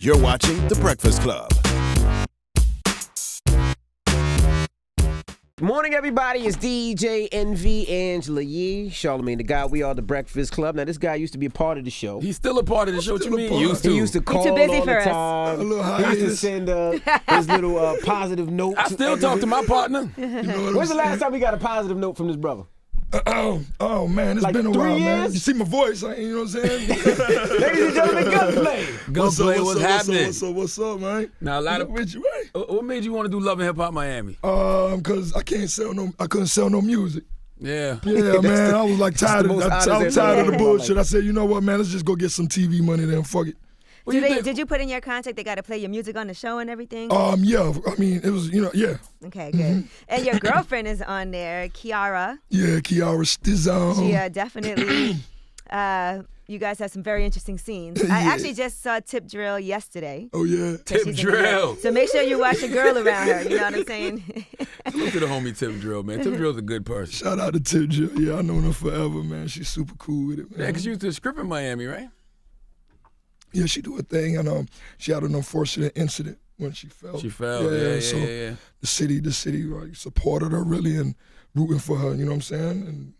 You're watching The Breakfast Club. Good morning, everybody. It's DJ NV, Angela Yee, Charlamagne the Guy. We are The Breakfast Club. Now, this guy used to be a part of the show. He's still a part of the show. What you mean? He used to call too busy all for the us. time. He used to send his little positive notes. I still talk to my partner. When's the last time we got a positive note from this brother? Oh man, it's Like been a 3 while, years? man. You see my voice, you know what I'm saying? Ladies and gentlemen, Gunplay. Gunplay, what's happening? What's up, man? Now, a lot of with you, right? What made you want to do Love and Hip Hop Miami? Cause I couldn't sell no music. Yeah. Yeah, man. I was like tired the of most the honest answer bullshit. I've ever I said, you know what, man? Let's just go get some TV money then. Fuck it. Did you put in your contract they got to play your music on the show and everything? Yeah. I mean, it was, yeah. Okay, good. And your girlfriend is on there, Kiara. Yeah, Kiara Stizzo. She definitely. You guys have some very interesting scenes. I actually just saw Tip Drill yesterday. Oh yeah. Tip Drill. So make sure you watch your girl around her. You know what I'm saying? Salute to the homie Tip Drill, man. Tip Drill's a good person. Shout out to Tip Drill. Yeah, I known her forever, man. She's super cool with it, man. Yeah, because you used to script in Miami, right? Yeah, she do a thing, and she had an unfortunate incident when she fell. She fell. Yeah. The city like, supported her really and rooting for her. You know what I'm saying?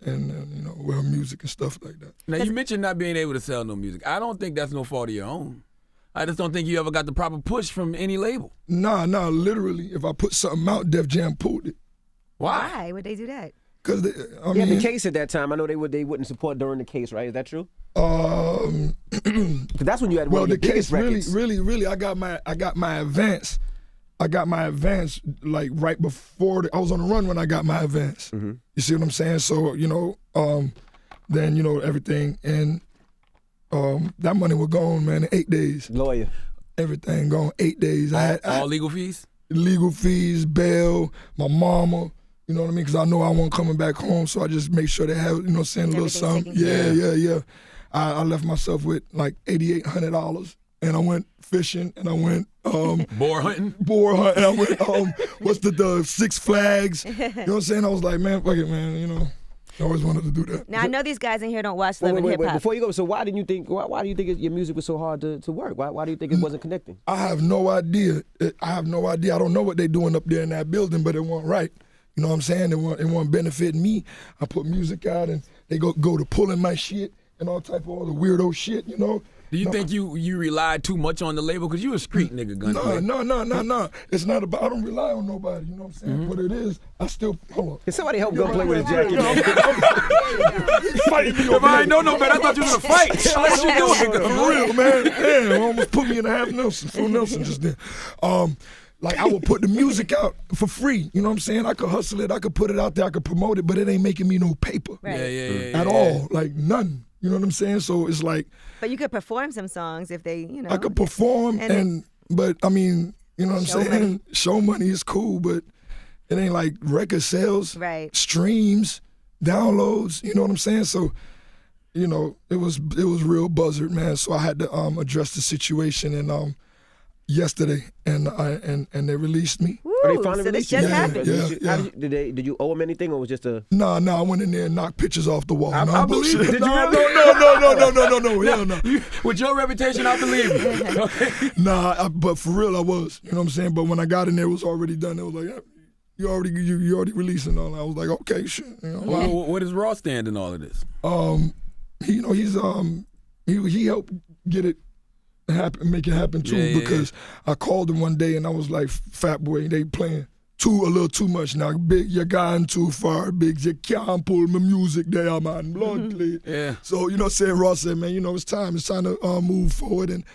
And you know, with her music and stuff like that. Now, you mentioned not being able to sell no music. I don't think that's no fault of your own. I just don't think you ever got the proper push from any label. Nah, literally, if I put something out, Def Jam pulled it. Why would they do that? Cause Yeah, the case at that time, I know they wouldn't support during the case, right? Is that true? Because that's when you had one of your biggest records. really, I got my advance. I got my advance like right before I was on the run when I got my advance. Mm-hmm. You see what I'm saying? So then everything and that money was gone, man, in 8 days. Lawyer. Everything gone 8 days. I had All legal fees? Legal fees, bail, my mama. You know what I mean? Because I know I wasn't coming back home, so I just make sure they have, you know what I'm saying, a little something. Yeah. I left myself with like $8,800, and I went fishing, and I went boar hunting. I went what's the Six Flags? You know what I'm saying? I was like, man, fuck it, man. You know, I always wanted to do that. Now I know these guys in here don't watch Love and Hip Hop. Before you go, so why do you think your music was so hard to work? Why do you think it wasn't connecting? I have no idea. I don't know what they're doing up there in that building, but it wasn't right. You know what I'm saying? It wasn't benefiting me. I put music out, and they go to pulling my shit and all type of other weirdo shit, you know? Do you think you relied too much on the label? Because you a street nigga, Gunplay. No. It's not about, I don't rely on nobody, you know what I'm saying? Mm-hmm. What it is, I still, hold on. Can somebody help Gunplay with his jacket? Fighting me If I ain't know no better, I thought you was gonna fight. What you doing? For real, man. Damn, almost put me in a half Nelson, full Nelson just then. Like, I would put the music out for free. You know what I'm saying? I could hustle it. I could put it out there. I could promote it, but it ain't making me no paper. Right. Yeah. At all. Like, none. You know what I'm saying? So it's like. But you could perform some songs if they, you know. I could perform, but I mean, you know what I'm saying? Money. Show money is cool, but it ain't like record sales, Right. streams, downloads. You know what I'm saying? So, you know, it was real buzzard, man. So I had to address the situation and yesterday, and they released me. Woo, Are they finally so this released you? just happened. Yeah. Did you owe them anything, or was it just a? Nah, I went in there and knocked pictures off the wall. I believe it. Did you No, really? hell no. With your reputation, I believe you. Nah, but for real, I was. You know what I'm saying? But when I got in there, it was already done. It was like, you already releasing all that. I was like, okay, shit. You know, What does Raw stand in all of this? He helped get it happen, make it happen too. Because I called him one day and I was like, Fat Boy, they playing a little too much now. Big, you're gone too far. Big, you can't pull my music there, man. Blood play. Yeah. So, you know what I'm saying? Ross said, man, you know, it's time to move forward and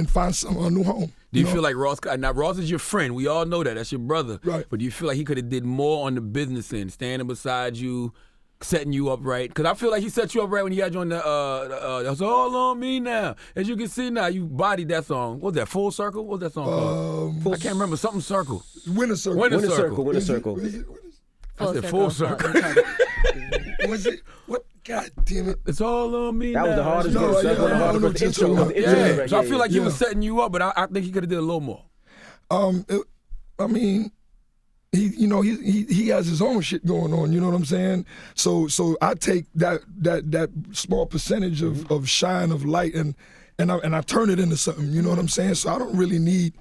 find a new home. Do you feel like Ross? Now Ross is your friend. We all know that. That's your brother. Right. But do you feel like he could have did more on the business end, standing beside you, setting you up right? Because I feel like he set you up right when he had you on the That's All On Me Now. As you can see now, you bodied that song. What was that, Full Circle? What was that song called? I can't remember. Something Circle. Winner Circle. Winner Circle. Winner Circle. I said Full Circle. Was it? What? God damn it. It's all on me That now. was the hardest No, verse. yeah, That was the I hardest know verse. what The you're intro. talking The about. intro. Yeah. So I feel like he was Yeah. setting you up, but I think he could have did a little more. I mean, he has his own shit going on. You know what I'm saying? So I take that small percentage of shine of light and and I turn it into something. You know what I'm saying? So I don't really need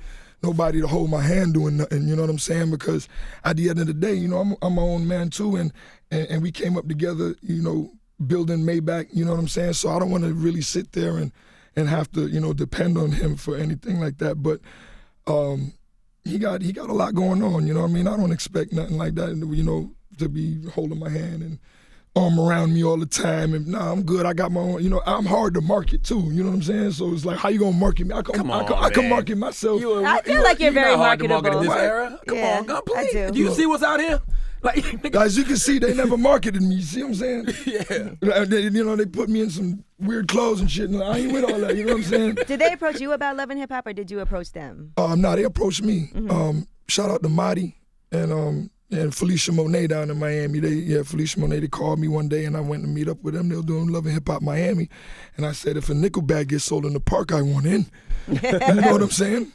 nobody to hold my hand doing nothing. You know what I'm saying? Because at the end of the day, you know, I'm my own man too, and we came up together. You know, building Maybach. You know what I'm saying? So I don't want to really sit there and have to, you know, depend on him for anything like that. But he got a lot going on. You know what I mean? I don't expect nothing like that. You know, to be holding my hand and arm around me all the time. And nah, I'm good. I got my own. You know, I'm hard to market too. You know what I'm saying? So it's like, how you gonna market me? I can market myself. I feel like you're very hard to marketable. market in this era. Come Yeah, on, Gunplay. I do. Do you see what's out here? Like, Guys, you can see they never marketed me. You see what I'm saying? yeah. You know, they put me in some weird clothes and shit. And I ain't with all that. You know what I'm saying? Did they approach you about Love and Hip Hop, or did you approach them? No, they approached me. Shout out to Marty and Felicia Monet down in Miami. Felicia Monet, they called me one day and I went to meet up with them. They were doing Love and Hip Hop Miami. And I said, if a Nickelback gets sold in the park, I want in. You know what I'm saying?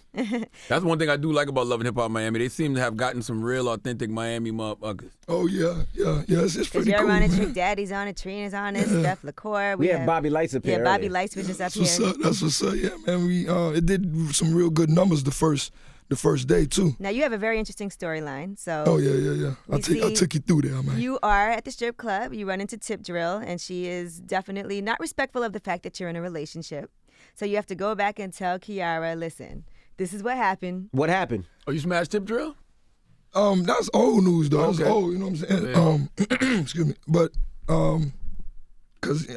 That's one thing I do like about Love and Hip Hop Miami. They seem to have gotten some real authentic Miami motherfuckers. Oh, yeah. It's pretty You're cool, on it, man. Trick Daddy's on it, Trina's on it, Steph LaCour. We had Bobby Lights up here. Yeah, Bobby earlier. Lights was just up That's here. what's up. Yeah, man. We it did some real good numbers the first day, too. Now, you have a very interesting storyline. So Oh, yeah. I took you through there, man. you are at the strip club. You run into Tip Drill, and she is definitely not respectful of the fact that you're in a relationship. So you have to go back and tell Kiara, listen, this is what happened. What happened? Oh, you smashed Tip Drill? That's old news, though. That's Okay. old, you know what I'm saying? Excuse me. But, because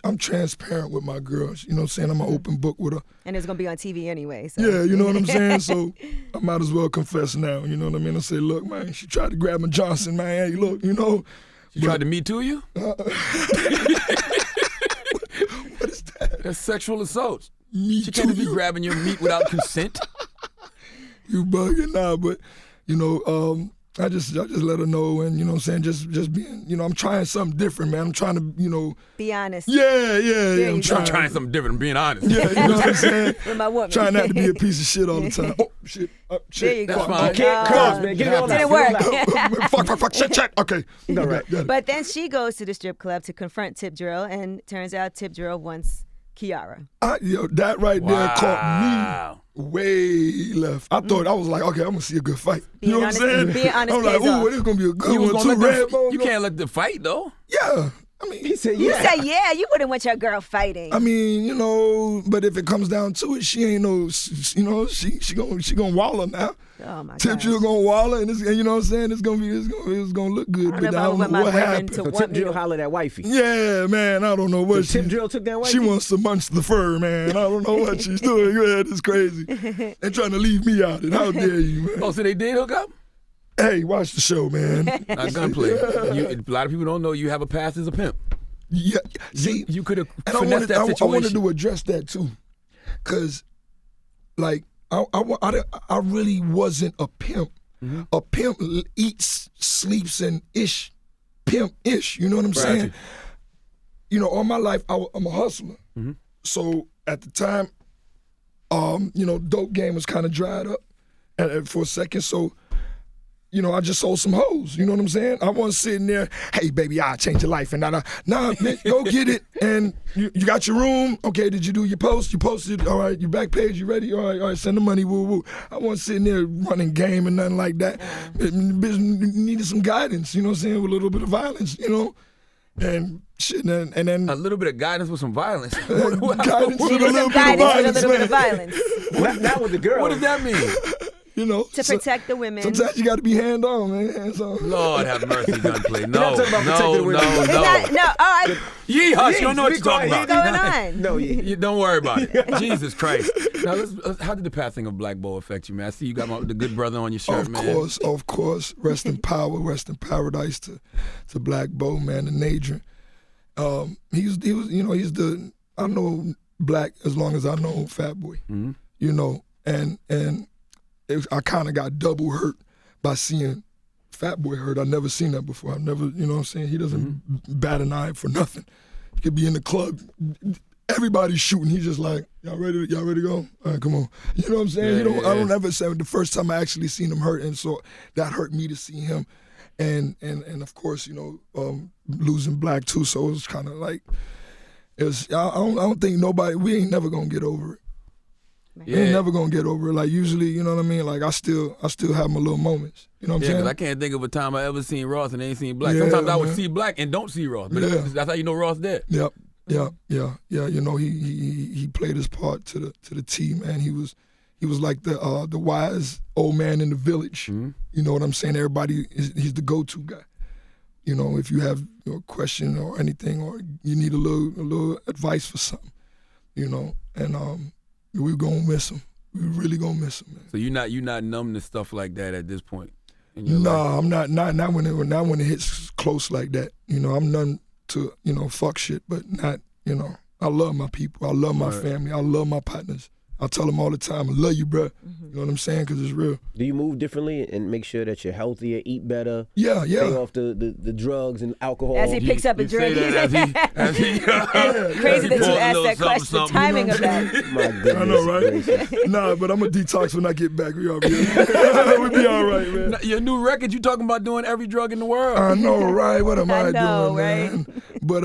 I'm transparent with my girls. You know what I'm saying? I'm an open book with her. And it's going to be on TV anyway. So. Yeah, you know what I'm saying? So I might as well confess now. You know what I mean? I say, look, man, she tried to grab my Johnson, man. Hey, look, you know. She tried to Me Too you? What is that? That's sexual assault. Me She can't too, be you. grabbing your meat without consent. You bugging now, but you know, I just let her know, and you know what I'm saying, just being, you know, I'm trying something different, man. I'm trying to, you know, Be honest. yeah. you I'm go. I'm trying something different, I'm being honest. Yeah, you know what I'm saying. With my woman. Trying not to be a piece of shit all the time. Oh shit, shit. There you go. That's fine. Can't cause, man. Get it all out. Didn't Get it all out. work. fuck, shit. Okay. No, right. Got it. But then she goes to the strip club to confront Tip Drill, and turns out Tip Drill wants Kiara. That right there Wow. caught me way left. I thought, I was like, okay, I'm gonna see a good fight. You know what I'm saying? Being honest I'm like, pays off. ooh, this is gonna be a good You, was one gonna too. let them- Red Bull, you can't let them fight, though. Yeah. I mean, He said, You yeah. say, yeah, you wouldn't want your girl fighting. I mean, you know, but if it comes down to it, she ain't no, you know, she gonna waller now. Oh my Tip God. Drill gonna waller, and you know what I'm saying? It's gonna look good. I don't But know if I I don't would know want what my boyfriend happened. to So want Tip me Drill to. hollered at wifey. Yeah, man, I don't know what So Tip Drill took that wifey? She wants to munch the fur, man. I don't know what she's doing. Man, it's crazy. They're trying to leave me out. And how dare you, man? Oh, so they did hook up? Hey, watch the show, man. Gunplay. A lot of people don't know you have a past as a pimp. Yeah, see, You could have and I finessed wanted, that I situation. wanted to address that too, cause like I really wasn't a pimp. Mm-hmm. A pimp eats, sleeps, and pimp-ish. You know what I'm saying? You know, all my life I'm a hustler. Mm-hmm. So at the time, you know, dope game was kind of dried up for a second. So, you know, I just sold some hoes. You know what I'm saying? I wasn't sitting there, hey, baby, I'll change your life. And nah, man, go get it. And you got your room. Okay, did you do your post? You posted. All right, your back page, you ready? All right, send the money, woo, woo. I wasn't sitting there running game and nothing like that. Business needed some guidance, you know what I'm saying, with a little bit of violence, you know? And shit, and then A little bit of guidance with some violence. guidance with a Guidance little with a little bit of man. violence Not with the girl. What does that mean? You know, to protect the women. sometimes you got to be hand on, man. Hands on. Lord have mercy, Gunplay. not No, talking about protecting no, women. no, It's no. not, no, all right. Yee hush, you don't know what Be you're talking quiet. about. What's going on? No, yeah. You don't worry about it. Jesus Christ. Now, how did the passing of Black Bo affect you, man? I see you got the good brother on your shirt, man. Of course. Rest in power, rest in paradise to Black Bo, man, and Nadrian. He was, you know, I know Black as long as I know Fat Boy, Mm-hmm. you know, and I kind of got double hurt by seeing Fat Boy hurt. I've never seen that before. I've never, you know what I'm saying? He doesn't bat an eye for nothing. He could be in the club, everybody's shooting. He's just like, y'all ready to go? All right, come on. You know what I'm saying? Yeah, I don't ever say the first time I actually seen him hurt, and so that hurt me to see him. And of course, you know, losing Black too, so it was kind of like, I don't think we ain't never gonna get over it. Yeah. We ain't never gonna get over it. Like usually, you know what I mean? Like I still have my little moments. You know what I'm Yeah, saying? because I can't think of a time I ever seen Ross and ain't seen Black. Yeah, Sometimes I would man. see Black and don't see Ross. But Yeah. that's how you know Ross dead. Yep. Yeah. You know, he played his part to the T, man. He was like the wise old man in the village. Mm-hmm. You know what I'm saying? He's the go-to guy. You know, if you have a question or anything, or you need a little advice for something, you know, and we're gonna miss him. We're really gonna miss him, man. So you're not numb to stuff like that at this point in your life? No, I'm not when it hits close like that. You know, I'm numb to, you know, fuck shit, but not, you know, I love my people. I love my family. I love my partners. I tell them all the time, I love you, bro. You know what I'm saying? Because it's real. Do you move differently and make sure that you're healthier, eat better? Yeah. Stay off the drugs and alcohol. As he picks up a drink. As he Crazy that you asked that question. The timing of that. My goodness I know, right? gracious. Nah, but I'm going to detox when I get back. We'll be all right, man. Your new record, you talking about doing every drug in the world. I know, right? What am I know, doing, right? man? But,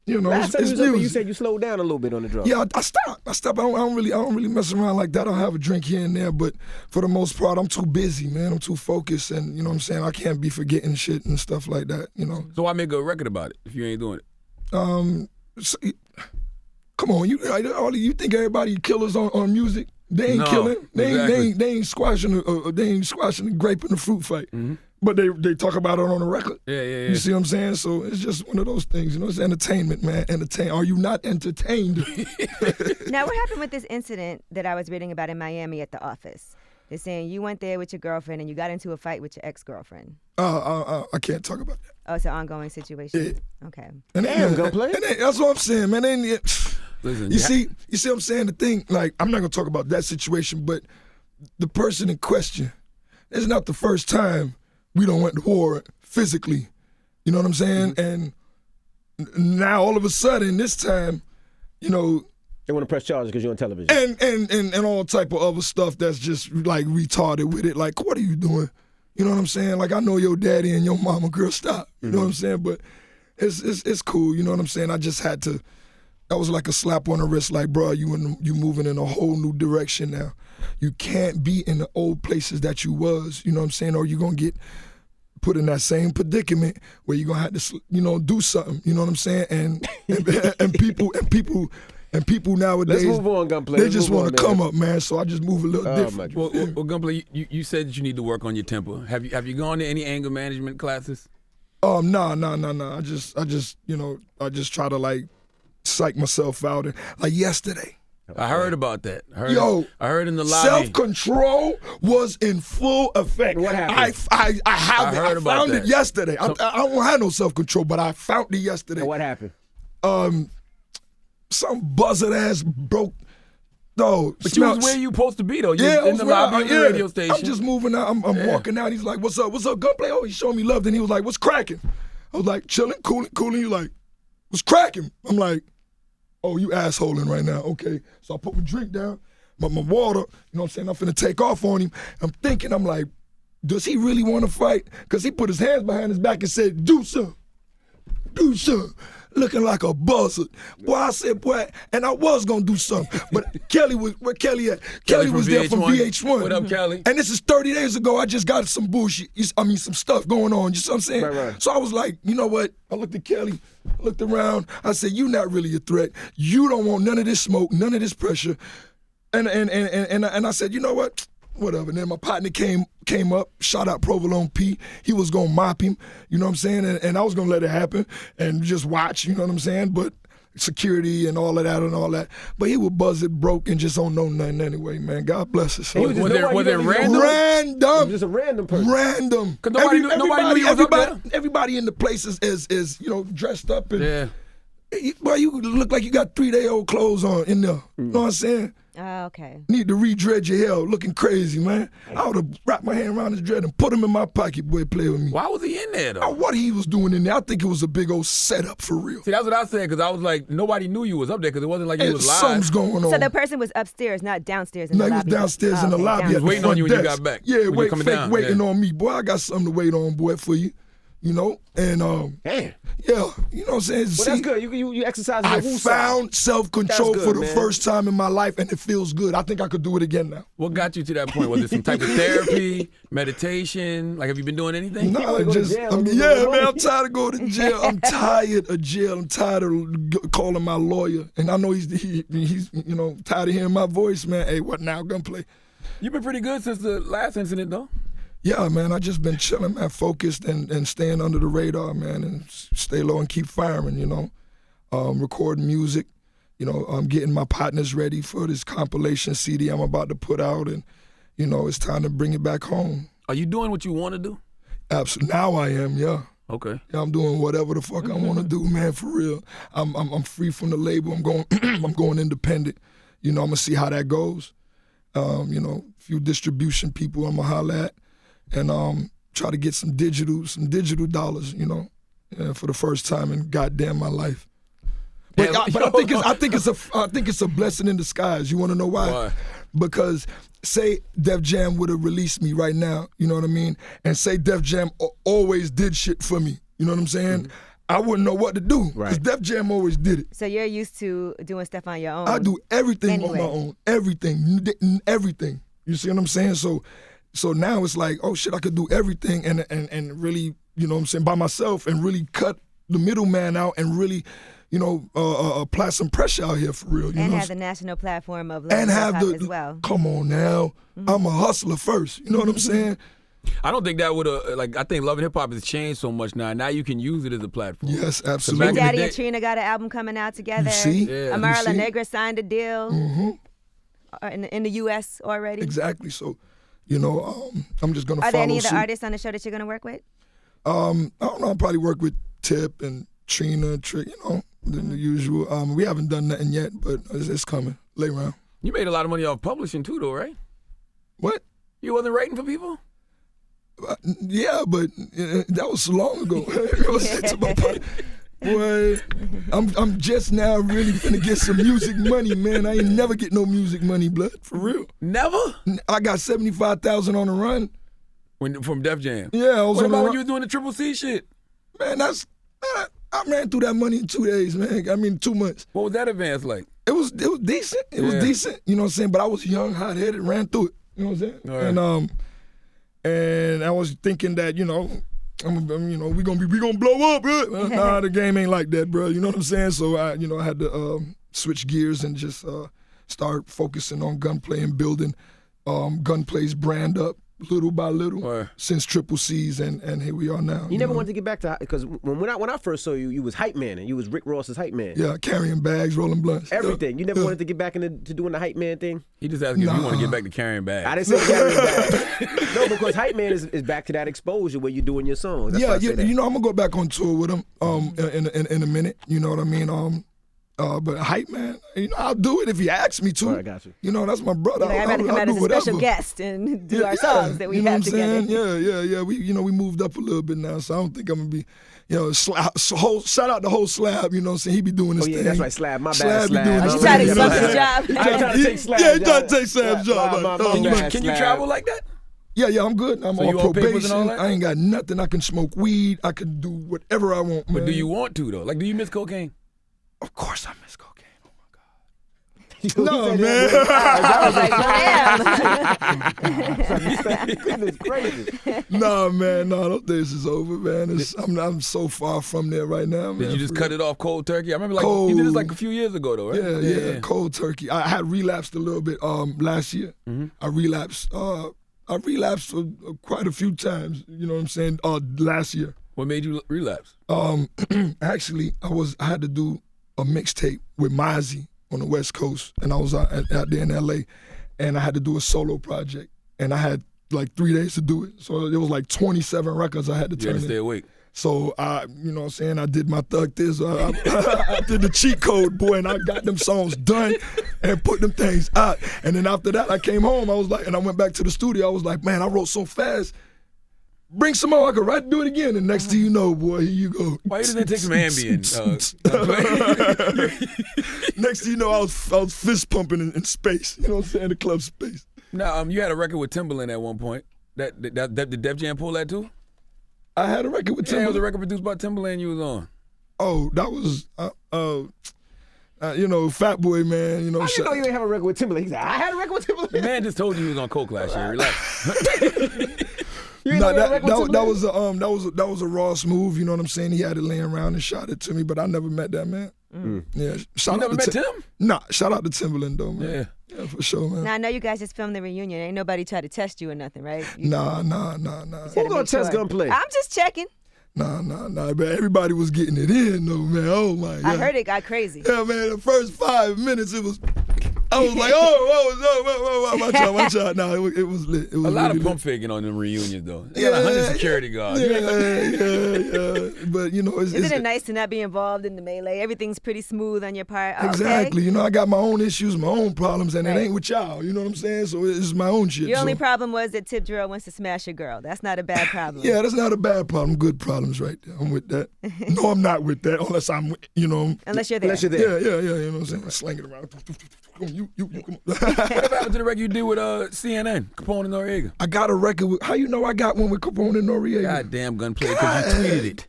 you know, Last time it's you was up here, news. you said you slowed down a little bit on the drugs. Yeah, I stopped. I don't really mess around like that. I'll have a drink here and there, but for the most part, I'm too busy, man. I'm too focused, and you know what I'm saying? I can't be forgetting shit and stuff like that, you know. So why make a record about it if you ain't doing it? Come on, you think everybody killers on music? They ain't No, killing. exactly. They ain't squashing the grape in the fruit fight. Mm-hmm. But they talk about it on the record. Yeah. You see what I'm saying? So it's just one of those things, you know. It's entertainment, man. Are you not entertained? Now, what happened with this incident that I was reading about in Miami at the office? They're saying you went there with your girlfriend and you got into a fight with your ex-girlfriend. I can't talk about that. Oh, it's an ongoing situation. Yeah. Okay. And Damn, Gunplay. that's what I'm saying, man. Listen, You see what I'm saying? The thing, like, I'm not gonna talk about that situation, but the person in question, it's not the first time we don't went to war physically. You know what I'm saying? And now all of a sudden, this time, you know, They want to press charges because you're on television. and all type of other stuff that's just like retarded with it. Like, what are you doing? You know what I'm saying? Like, I know your daddy and your mama, girl, stop. You know what I'm saying? But it's cool. You know what I'm saying? I just had to. That was like a slap on the wrist. Like, bro, you moving in a whole new direction now. You can't be in the old places that you was. You know what I'm saying? Or you're gonna get put in that same predicament where you're gonna have to, you know, do something. You know what I'm saying? And people nowadays, Let's move on, Gunplay. they Let's just move want on, to man. come up, man. So I just move a little different. Well, Gunplay, you said that you need to work on your temper. Have you gone to any anger management classes? No. I just try to like psych myself out. And like yesterday, I heard about that. I heard in the lobby. self-control was in full effect. What happened? I have I it. heard I about found that. it yesterday. I don't have no self-control, but I found it yesterday. And what happened? Some buzzard ass broke. No, But you was where you supposed to be though. You Yeah, was in the lobby of the radio station. I'm just moving out. I'm walking out. He's like, "What's up? What's up, Gunplay?" Oh, he's showing me love. Then he was like, "What's cracking?" I was like, "Chilling, cooling." You like, "What's cracking?" I'm like, "Oh, you assholing right now." Okay, so I put my drink down, my water. You know what I'm saying? I'm finna take off on him. I'm like, does he really want to fight? Because he put his hands behind his back and said, "Do something, do something." Looking like a buzzard. Boy, I said, boy, and I was gonna do something. But Kelly was, where Kelly at? Kelly was there from VH1. What up, Kelly? And this is 30 days ago. I just got some bullshit. Some stuff going on. You see what I'm saying? Right. So I was like, you know what? I looked at Kelly, I looked around. I said, you're not really a threat. You don't want none of this smoke, none of this pressure. And I said, you know what? Whatever. And then my partner came up, shout out Provolone P. He was gonna mop him, you know what I'm saying? And I was gonna let it happen and just watch, you know what I'm saying? But security and all of that. But he was buzzed, broke, and just don't know nothing anyway, man. God bless us. Was Was it random? Random. Just a random person. Random. 'Cause nobody knew you was up there. Everybody in the place is you know, dressed up and Yeah. boy, you look like you got 3-day-old clothes on in there. You know what I'm saying? Oh, okay. Need to re-dread your hair, looking crazy, man. I would have wrapped my hand around his dread and put him in my pocket, boy, play with me. Why was he in there though? What he was doing in there, I think it was a big old setup for real. See, that's what I said because I was like, nobody knew you was up there because it wasn't like you And was live. something's going on. So the person was upstairs, not downstairs in No, the he was lobby. downstairs in the okay, lobby. downstairs. At the waiting on front you when you desk. got back, Yeah, when you coming down, waiting yeah. on me. Boy, I got something to wait on, boy, for you. you know, and Damn. yeah, you know what I'm saying? Well, See, that's good. You exercise your I woo found self-control That's for good, the man. first time in my life, and it feels good. I think I could do it again now. What got you to that point? Was it some type of therapy, meditation? Like, have you been doing anything? No, wanna go to just jail, I'm, go to yeah, jail. man. I'm tired of going to jail. I'm tired of jail. I'm tired of calling my lawyer, and I know he's you know tired of hearing my voice, man. Hey, what now, Gunplay? You've been pretty good since the last incident, though. Yeah, man. I just been chilling, man, focused and staying under the radar, man, and stay low and keep firing. You know, recording music. You know, I'm getting my partners ready for this compilation CD I'm about to put out, and you know, it's time to bring it back home. Are you doing what you want to do? Absolutely. Now I am, yeah. Okay. Yeah, I'm doing whatever the fuck I want to do, man. For real, I'm free from the label. I'm going I'm going independent. You know, I'm gonna see how that goes. You know, a few distribution people I'm gonna holler at, and try to get some digital dollars. You know, for the first time in goddamn my life. But, I think it's a blessing in disguise. You want to know why? Why? Because say Def Jam would have released me right now, you know what I mean? And say Def Jam always did shit for me, you know what I'm saying? Mm-hmm. I wouldn't know what to do because Right. Def Jam always did it. So you're used to doing stuff on your own. I do everything Anyway. on my own, everything. You see what I'm saying? So now it's like, oh shit, I could do everything and really, you know what I'm saying, by myself and really cut the middleman out and really, you know, apply some pressure out here for real. You And know have the national platform of Love and have Hip-Hop the as well. come on now, I'm a hustler first. You know what I'm saying? I don't think that would have, like, I think Love and Hip Hop has changed so much now. Now you can use it as a platform. Yes, back absolutely. in the Daddy day- and Trina got an album coming out together. You see? Yeah. Amara You La see? Negra signed a deal in the U.S. already. Exactly. So, you know, I'm just gonna Are follow there any of the suit. artists on the show that you're going to work with? I don't know. I'll probably work with Tip and Trina, Trick. You know, the usual. We haven't done nothing yet, but it's coming. Lay around. You made a lot of money off publishing, too, though, right? What? You wasn't writing for people? Yeah, but that was so long ago. It was to my point. Boy, I'm just now really finna get some music money, man. I ain't never get no music money, blood, for real. Never? I got 75,000 on the run. From Def Jam? Yeah, I was What on the about when run. you was doing the Triple C shit? Man, I ran through that money in 2 days, man. I mean, 2 months. What was that advance like? It was decent. It was Yeah. decent. You know what I'm saying? But I was young, hot headed, ran through it. You know what I'm saying? All right. And I was thinking that, you know, we gonna blow up. Nah, the game ain't like that, bro. You know what I'm saying? So I had to switch gears and just start focusing on Gunplay and building Gunplay's brand up little by little Right. since Triple C's, and here we are now. You never know? wanted to get back to, because when I first saw you, you was hype man, and you was Rick Ross's hype man. Yeah, carrying bags, rolling blunts. Everything. You never Yeah. wanted to get back into doing the hype man thing? He just asking if you want to Nah. get back to carrying bags. I didn't say carrying back. No, because hype man is back to that exposure where you're doing your songs. That's why I say that. You know, I'm gonna go back on tour with him in a minute. You know what I mean? But hype man, you know, I'll do it if he asks me to. All right, got you. You know, that's my brother. Like, I'd rather come I'll out do as a special whatever. guest and do our songs that we you know have what I'm together. saying? Yeah. We moved up a little bit now, so I don't think I'm gonna be, you know, shout out the whole Slab. You know what I'm saying? He be doing his Oh, yeah, thing. that's right, Slab. My bad, Slab be Slab. doing Oh, his you thing. tried to Yeah, bump man. his job. I ain't trying to take Slab's Yeah, he tried job. to take Slab's job. My Like, Can you, bad, can you Slab. travel like that? Yeah, I'm good. I'm So on you on papers and all probation. that? I ain't got nothing. I can smoke weed. I can do whatever I want, man. But do you want to, though? Like, do you miss cocaine? Of course I miss cocaine. He No, said man. that I was like, damn. Goodness gracious. Nah, man. No, I don't think this is over, man. I'm so far from there right now, man. Did you just for cut real. it off cold turkey? I remember, like, you did this like a few years ago, though, right? Yeah, cold turkey. I had relapsed a little bit last year. Mm-hmm. I relapsed quite a few times. You know what I'm saying? Last year. What made you relapse? Actually, I had to do a mixtape with Mozzie on the West Coast, and I was out there in LA, and I had to do a solo project, and I had like 3 days to do it. So it was like 27 records I had to You had turn to stay in. awake. So you know what I'm saying, I did my thug this. I did the cheat code, boy, and I got them songs done and put them things out. And then after that, I came home. I was like, and I went back to the studio. I was like, man, I wrote so fast. Bring some more. I could do it again. And next thing you know, boy, here you go. Why you didn't take some Ambien? Next thing you know, I was fist pumping in space. You know what I'm saying? The club space. Now, you had a record with Timbaland at one point. Did Def Jam pull that too? I had a record with Yeah, it was a Timbaland. record produced by Timbaland you was on. Oh, that was, Fat Boy, man. You know, How you know you ain't have a record with Timbaland? He said, I had a record with The Timbaland. man just told you he was on coke last year. Relax. You ain't Nah, know you had a record with Timbaland? that was a Ross move. You know what I'm saying? He had it laying around and shot it to me, but I never met that man. Yeah, shout You out never to met Tim? Nah, shout out to Timbaland though, man. Yeah. Yeah, for sure, man. Now, I know you guys just filmed the reunion. Ain't nobody try to test you or nothing, right? You Nah. just Who gotta gonna make test sure. Gunplay? I'm just checking. Nah. But everybody was getting it in though, man. Oh my God. I heard it got crazy. Yeah, man. The first 5 minutes, I was like, watch out. Nah, it was lit. It was A lot really of lit. pump faking on them reunions, though. They got 100 security guards. Yeah. But Isn't it nice to not be involved in the melee? Everything's pretty smooth on your part. Okay. Exactly. You know, I got my own issues, my own problems, and Right. it ain't with y'all. You know what I'm saying? So it's my own shit. Your only so. problem was that Tip Drill wants to smash your girl. That's not a bad problem. Yeah, that's not a bad problem. Good problems right there. I'm with that. No, I'm not with that unless I'm, Unless you're there. Unless you're there. Yeah. You know what I'm saying? Slang it around. You, come on. What happened to the record you did with CNN, Capone and Noriega? I got a record with. How you know I got one with Capone and Noriega? Goddamn Gunplay, because you tweeted it.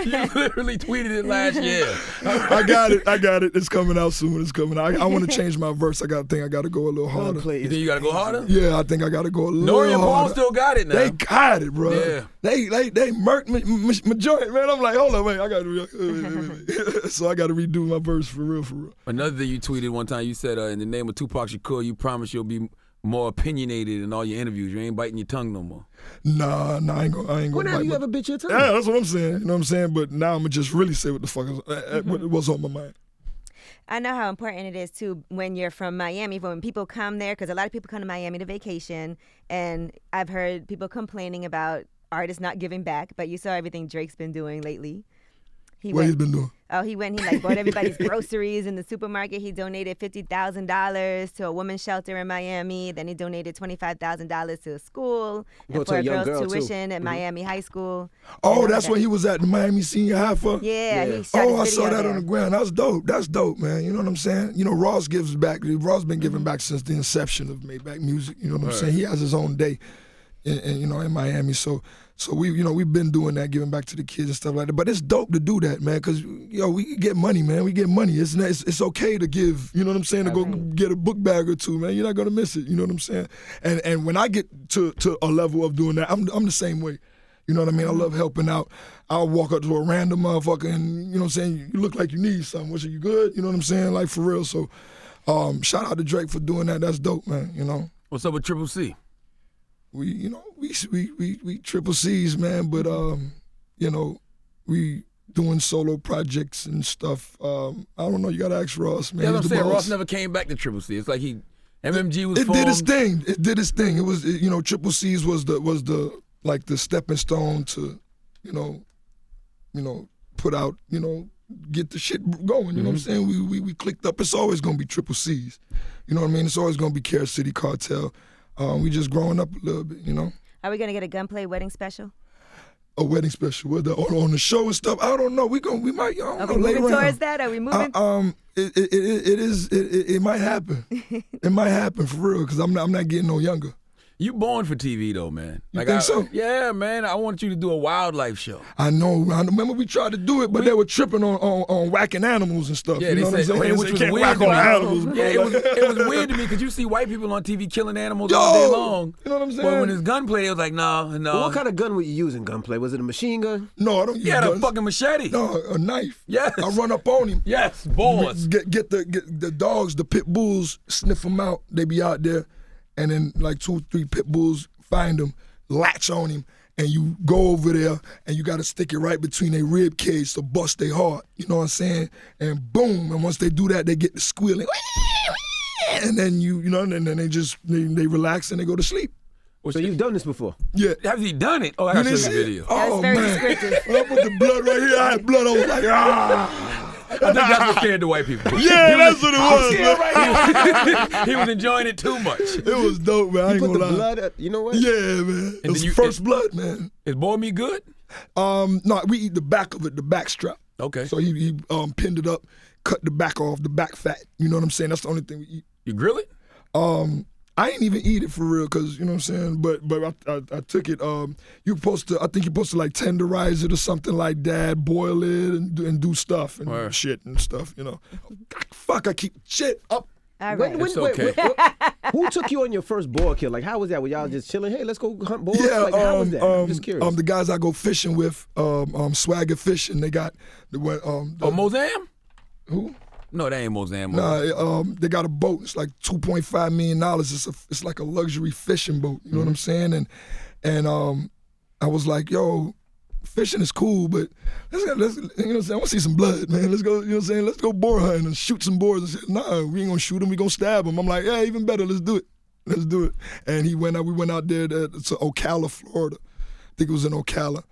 You literally tweeted it last year. I got it. It's coming out soon. It's coming out. I want to change my verse. I got to go a little harder. Gunplay You is think you gotta go harder? Yeah, I think I got to go a little Nori and Paul harder. still got it now. They got it, bro. Yeah. They murked my joint, man. I'm like, hold on, wait. I got to wait. So I got to redo my verse for real. Another thing you tweeted one time, you said, in the name of Tupac Shakur, you promise you'll be more opinionated in all your interviews. You ain't biting your tongue no more. Nah, I ain't gonna. When have bite you my- ever bit your tongue? Yeah, that's what I'm saying. You know what I'm saying? But now I'm gonna just really say what the fuck what's on my mind. I know how important it is too when you're from Miami. When people come there, because a lot of people come to Miami to vacation, and I've heard people complaining about artists not giving back. But you saw everything Drake's been doing lately. What he's been doing? Oh, he like bought everybody's groceries in the supermarket. He donated $50,000 to a women's shelter in Miami. Then he donated $25,000 to a school Go and to for a a young girl's girl, too. tuition at Miami High School. Oh, And that's all when that. he was at the Miami Senior High for. Yeah, he shot Oh, I his saw video that there. on the ground. That's dope. That's dope, man. You know what I'm saying? You know, Ross gives back. Ross been giving back since the inception of Maybach Music. You know what I'm saying? He has his own day, in Miami. So we've been doing that, giving back to the kids and stuff like that. But it's dope to do that, man, because we get money, man. We get money. It's okay to give. You know what I'm saying? To go get a book bag or two, man. You're not gonna miss it. You know what I'm saying? And when I get to a level of doing that, I'm the same way. You know what I mean? I love helping out. I'll walk up to a random motherfucker and, you know what I'm saying, you look like you need something. What's you good? You know what I'm saying? Like, for real. So, shout out to Drake for doing that. That's dope, man, you know? What's up with Triple C? We triple C's, man, but, we doing solo projects and stuff. I don't know. You got to ask Ross, man. Yeah, He's I'm the saying boss. Ross never came back to Triple C. It's like MMG was It formed. did its thing. It did its thing. It was, Triple C's was the like the stepping stone to, put out, get the shit going. You know what I'm saying? We clicked up. It's always gonna be Triple C's. You know what I mean? It's always gonna be Carrot City Cartel. We just growing up a little bit, Are we gonna get a Gunplay wedding special? A wedding special, whether on the show and stuff. I don't know. We might. I don't Are know, we later moving on. towards that? Are we moving? It might happen. It might happen for real because I'm not getting no younger. You born for TV though, man. You think so? Yeah, man. I want you to do a wildlife show. I know. I remember we tried to do it, but they were tripping on whacking animals and stuff. Yeah, you know they what I'm said, saying? which They was can't weird whack to on me. animals, bro. Yeah, it Like- was weird to me because you see white people on TV killing animals Yo, all day long. you know what I'm But saying? when it's gunplay, it was like, no. Well, what kind of gun were you using, Gunplay? Was it a machine gun? No, I don't use You had a guns. fucking machete. No, a knife. Yes. I run up on him. Yes, balls. Get the dogs, the pit bulls, sniff them out. They be out there, and then like 2 or 3 pit bulls find him, latch on him, and you go over there and you got to stick it right between their rib cage to bust their heart. You know what I'm saying? And boom, and once they do that, they get the squealing, and then and then they relax and they go to sleep. So you've done this before? Yeah. Has he done it? Oh, I gotta You show didn't you the see it? video. That was Oh very man! descriptive. When I put the blood right here. I had blood. I was like, ah. I think that's what scared the white people. Yeah, that's what it was, man. He was enjoying it too much. It was dope, man. I ain't Put the gonna lie. blood, you know what? Yeah, man. It was then first blood, man. Is boy meat good? No, we eat the back of it, the back strap. Okay. So he pinned it up, cut the back off, the back fat. You know what I'm saying? That's the only thing we eat. You grill it? I ain't even eat it for real, cause you know what I'm saying. But I took it. I think you're supposed to like tenderize it or something like that, boil it and do stuff and shit and stuff. You know, fuck, I keep shit up. All right. It's okay. Who took you on your first boar kill? Like, how was that? Were y'all just chilling? Hey, let's go hunt boars? Yeah, like, how was that? I'm just curious. The guys I go fishing with, Swagger Fishing, they got Mozam? who? No, that ain't Mozam. Nah, they got a boat. It's like $2.5 million. It's like a luxury fishing boat. You know what I'm saying? And I was like, yo, fishing is cool, but let's you know what I'm saying? I want to see some blood, man. Let's go, you know what I'm saying? Let's go boar hunting and shoot some boars. And say, nah, we ain't gonna shoot them. We gonna stab them. I'm like, yeah, even better. Let's do it. Let's do it. And we went out there to Ocala, Florida. I think it was in Ocala.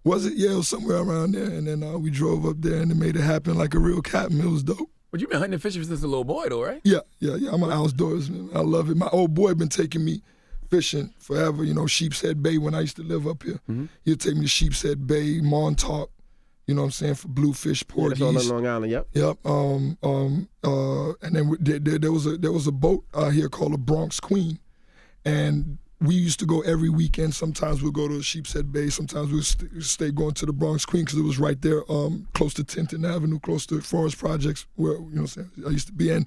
Was it? Yeah, it was somewhere around there. And then we drove up there and it made it happen like a real captain. It was dope. But you've been hunting and fishing since a little boy, though, right? Yeah. I'm an outdoorsman. I love it. My old boy been taking me fishing forever. You know, Sheepshead Bay when I used to live up here. Mm-hmm. He'd take me to Sheepshead Bay, Montauk, you know what I'm saying, for bluefish, porgies. Yeah, that's all on Long Island, yep. Yep. And then there was a boat out here called the Bronx Queen, and we used to go every weekend. Sometimes we'll go to Sheepshead Bay. Sometimes we'll stay going to the Bronx Queen because it was right there, close to Tinton Avenue, close to Forest Projects, where you know what I'm saying I used to be. And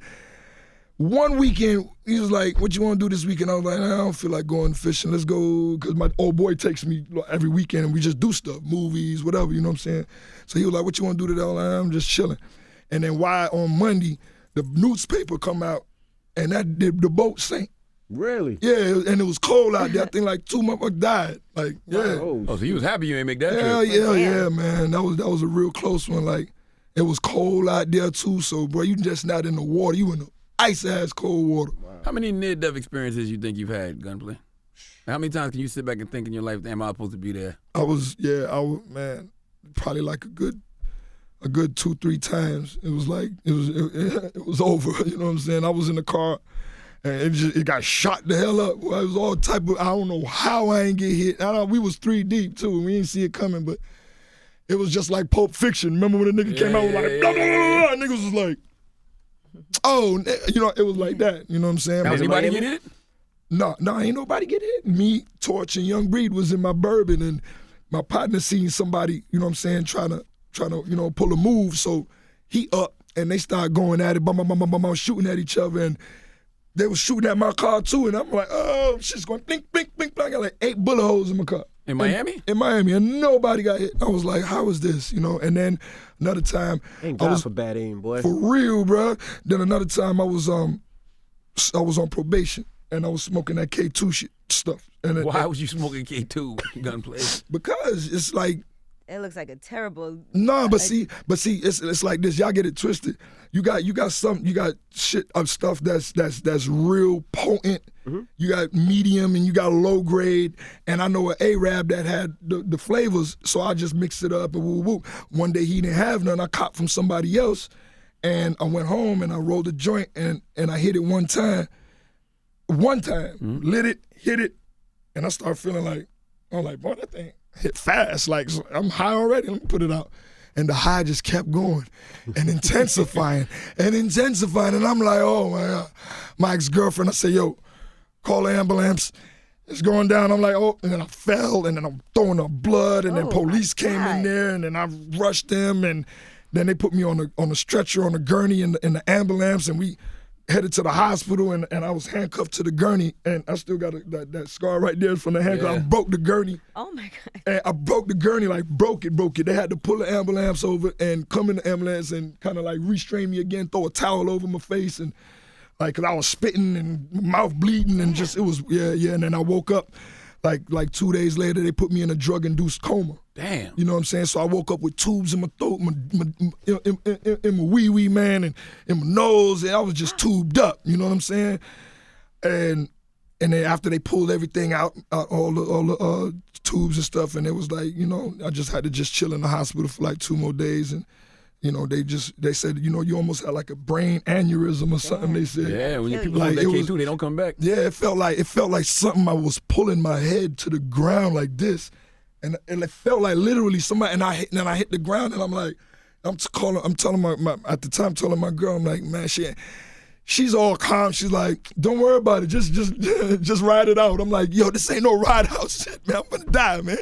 one weekend, he was like, "What you want to do this weekend?" I was like, "I don't feel like going fishing. Let's go," because my old boy takes me every weekend, and we just do stuff, movies, whatever. You know what I'm saying? So he was like, "What you want to do today?" I was like, "I'm just chilling." And then why on Monday, the newspaper come out, and the boat sank. Really? Yeah, and it was cold out there. I think like 2 motherfuckers died. Like, yeah. Oh, Oh, so you was happy you ain't make that Hell trip. yeah, man. That was a real close one. Like, it was cold out there too. So, bro, you just not in the water. You in the ice ass cold water. How many near-death experiences you think you've had, Gunplay? How many times can you sit back and think in your life, am I supposed to be there? I was, man, probably like a good 2-3 times. It was like it was over. You know what I'm saying? I was in the car. And it got shot the hell up. Well, it was all type of, I don't know how I ain't get hit. We was 3 deep too, and we didn't see it coming, but it was just like Pulp Fiction. Remember when the nigga came out, like, blah, blah, blah, blah, and niggas was like, oh, you know, it was like that. You know what I'm saying? Did anybody get hit? No, ain't nobody get hit. Me, Torch, and Young Breed was in my bourbon, and my partner seen somebody, you know what I'm saying, trying to, you know, pull a move, so he up, and they started going at it, shooting at each other, and they was shooting at my car too, and I'm like, oh, shit's going blink, blink, blink, blink. I got like 8 bullet holes in my car. In Miami? In Miami, and nobody got hit. I was like, how is this, you know? And then another time, Thank I God was for bad aim, boy. for real, bro. Then another time, I was on probation, and I was smoking that K2 shit stuff. And Why was you smoking K2 Gunplay? because it's like, It looks like a terrible. no, but see, it's like this. Y'all get it twisted. You got shit of stuff that's real potent. Mm-hmm. You got medium and you got low grade. And I know an Arab that had the flavors, so I just mixed it up and woo woo. One day he didn't have none. I copped from somebody else, and I went home and I rolled a joint and I hit it one time, lit it, hit it, and I started feeling like, I'm like, boy, that thing hit fast. Like, I'm high already. Let me put it out. And the high just kept going and intensifying and intensifying. And I'm like, oh my God. My ex-girlfriend, I said, yo, call the ambulance. It's going down. I'm like, oh, and then I fell, and then I'm throwing up blood, and then Oh, police my came in God. there, and then I rushed them, and then they put me on a stretcher on a gurney in the ambulance, and we headed to the hospital, and I was handcuffed to the gurney, and I still got that scar right there from the handcuff. Yeah. I broke the gurney. Oh my God. And I broke the gurney, like broke it. They had to pull the ambulance over and come in the ambulance and kind of like restrain me again, throw a towel over my face, and like, cause I was spitting and mouth bleeding and just, it was, yeah. And then I woke up like 2 days later, they put me in a drug-induced coma. Damn. You know what I'm saying? So I woke up with tubes in my throat, in my wee-wee, man, and in my nose, and I was just tubed up, you know what I'm saying? And then after they pulled everything out all the tubes and stuff, and it was like, you know, I just had to just chill in the hospital for like 2 more days, and you know, they said, you know, you almost had like a brain aneurysm or something. They said, Yeah, when Kill people you. like Like, that it was- K2, they don't come back. yeah, it felt like something I was pulling my head to the ground like this, and it felt like literally somebody. And then I hit the ground, and I'm like, telling my at the time telling my girl, I'm like, man, she's all calm. She's like, don't worry about it. Just ride it out. I'm like, yo, this ain't no ride out shit, man. I'm gonna die, man.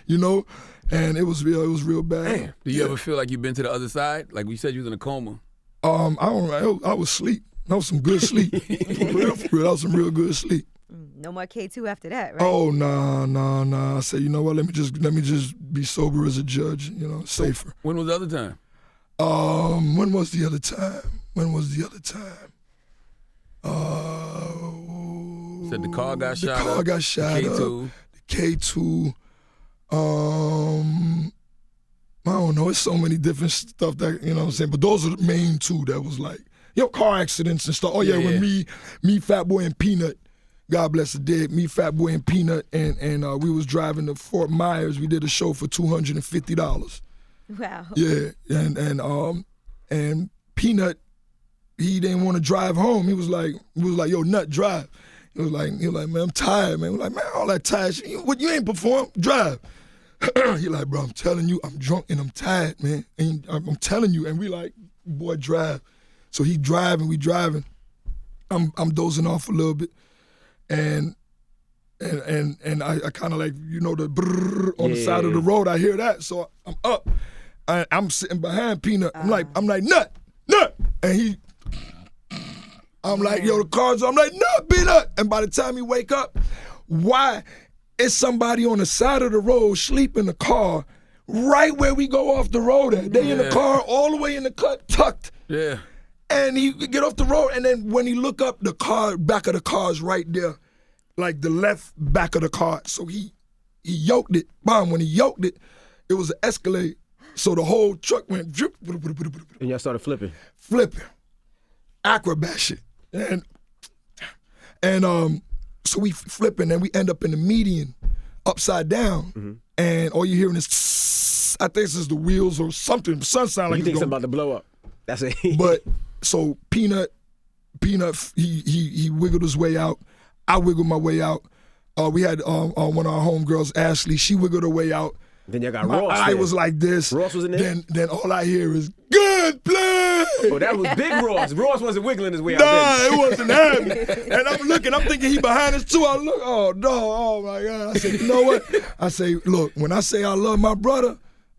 You know? And it was real bad. Damn. Do you ever feel like you've been to the other side? Like you said, you was in a coma. I was asleep. That was some good sleep. For real. That was some real good sleep. No more K2 after that, right? Oh, nah. I said, you know what? Let me just be sober as a judge. You know, safer. When was the other time? When was the other time? Said the car got shot up. The car got shot up. The K2. I don't know. It's so many different stuff that, you know what I'm saying? But those are the main two that was like, car accidents and stuff. Oh, yeah, when me, Fat Boy, and Peanut, God bless the dead, me, Fat Boy, and Peanut, and we was driving to Fort Myers. We did a show for $250. Wow. Yeah, and Peanut, he didn't want to drive home. He was like, yo, Nut, drive. He was like, man, I'm tired, man. He was like, man, all that tired shit, you ain't perform, drive. He like, bro, I'm telling you, I'm drunk and I'm tired, man. And I'm telling you, and we like, boy, drive. So he driving, we driving. I'm dozing off a little bit, and I kind of like, you know, the brrr on the side of the road. I hear that, so I'm up. I'm sitting behind Peanut. I'm like, Nut, and I'm like, yo, the car's on. I'm like, Nut, Peanut. And by the time he wake up, why is somebody on the side of the road sleep in the car right where we go off the road at? They in the car all the way in the cut, tucked. Yeah. And he get off the road, and then when he look up, the car, back of the car is right there, like the left back of the car. So he yoked it. When he yoked it, it was an Escalade. So the whole truck went drip. And y'all started flipping. Acrobat shit. And so we flipping, and we end up in the median, upside down, and all you hearing is tss, I think this is the wheels or something. The sun sound like You think something about to blow up. That's it. But so Peanut, he wiggled his way out. I wiggled my way out. We had one of our homegirls, Ashley. She wiggled her way out. Then y'all got My Ross. eye was like this. Ross was in there? Then all I hear is Gunplay. Oh, that was big Ross. Ross wasn't wiggling his way out. Nah, it wasn't happening. And I'm looking, I'm thinking he behind us too. I look, oh no, oh my God. I said, you know what? I say, look, when I say I love my brother,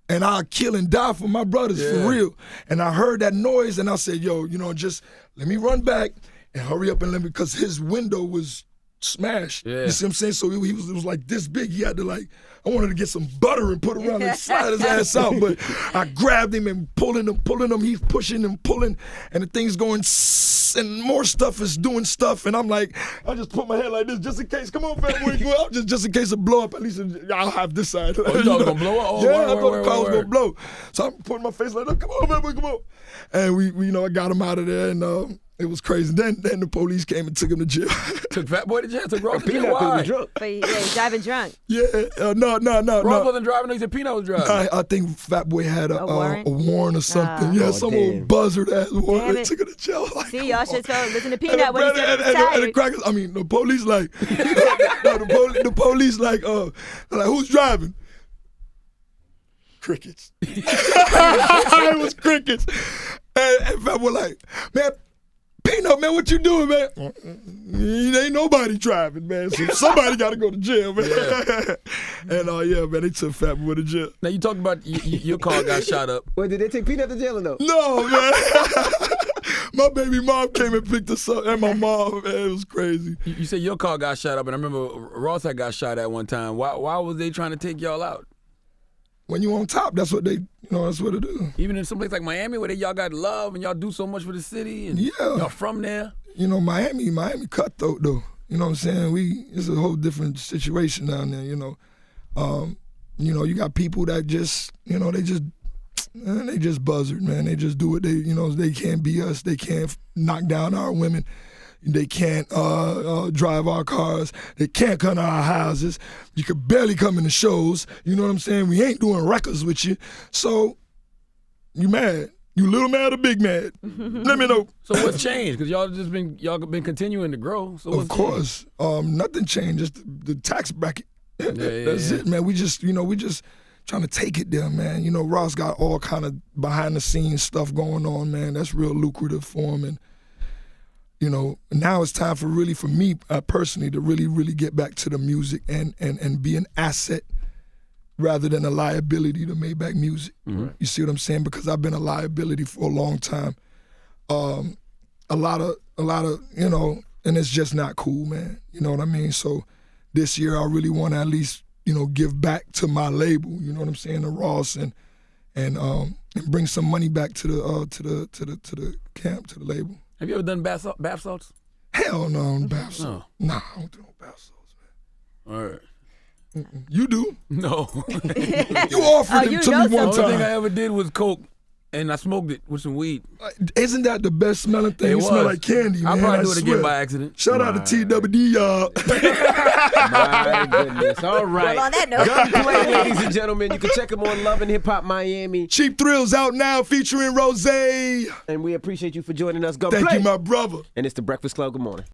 and I'll kill and die for my brothers, for real. And I heard that noise, and I said, yo, you know, just let me run back and hurry up and let me, because his window was smashed. Yeah. You see what I'm saying? So it was like this big. He had to like, I wanted to get some butter and put around and slide his ass out. But I grabbed him and pulling him. He's pushing and pulling, and the thing's going, and more stuff is doing stuff. And I'm like, I just put my head like this just in case. Come on, fat boy, go out. Just in case it blow up. At least I'll have this side. Oh, you thought it was gonna blow up? Oh, yeah, I thought the car was gonna blow. So I'm putting my face like, come on, fat boy, come on. And we you know, I got him out of there, and it was crazy. Then the police came and took him to jail. Took Fat Boy to jail? Took Ross to jail? Peanut Why? was drunk. But he's driving drunk. Yeah, no. Ross wasn't driving, he said Peanut was driving. I think Fat Boy had a warrant? warrant or something. Yeah, some damn. old buzzard ass warrant. Damn They it. took him to jail. Like, See, y'all should listen to and Peanut when he said he was and the tired. crackers, I mean, the police like, the police like, who's driving? Crickets. It was crickets. And Fat Boy like, man, Peanut, man, what you doing, man? Ain't nobody driving, man. So somebody got to go to jail, man. Yeah. And yeah, man, they took Fat Boy to jail. Now you talked about your car got shot up. Wait, did they take Peanut to jail or no? No, man. My baby mom came and picked us up, and my mom, man, it was crazy. You said your car got shot up, and I remember Ross had got shot at one time. Why was they trying to take y'all out? When you on top, that's what they, that's what it is. Even in some place like Miami where y'all got love and y'all do so much for the city and y'all from there. Miami cutthroat though. You know what I'm saying? It's a whole different situation down there, you got people that just, they just buzzard, man. They just do what they can't be us. They can't knock down our women. They can't drive our cars. They can't come to our houses. You could barely come in the shows. You know what I'm saying? We ain't doing records with you. So, you mad. You little mad or big mad? Let me know. So what's changed? Because y'all been continuing to grow. So of course. Nothing changed. Just the tax bracket. That's it, man. We just trying to take it there, man. Ross got all kind of behind the scenes stuff going on, man. That's real lucrative for him. And you know, now it's time for me personally to really get back to the music and be an asset rather than a liability to Maybach Music. Mm-hmm. You see what I'm saying? Because I've been a liability for a long time. A lot of, you know, and it's just not cool, man. You know what I mean? So this year I really want to at least, you know, give back to my label. You know what I'm saying? To Ross and bring some money back to the camp, to the label. Have you ever done bath salts? Hell no, bath salts. Nah, I don't do no bath salts, man. All right. Mm-mm. You do? No. You offered it to me one The only time. thing I ever did was coke, and I smoked it with some weed. Isn't that the best smelling thing? It smell like candy, man. I'll probably do it swear. again by accident. Shout out to TWD, y'all. My goodness. All right. Well, on that note. Gunplay, ladies and gentlemen. You can check him on Love and Hip Hop Miami. Cheap Thrills out now featuring Rose. And we appreciate you for joining us. Gunplay. Thank you, my brother. And it's The Breakfast Club. Good morning.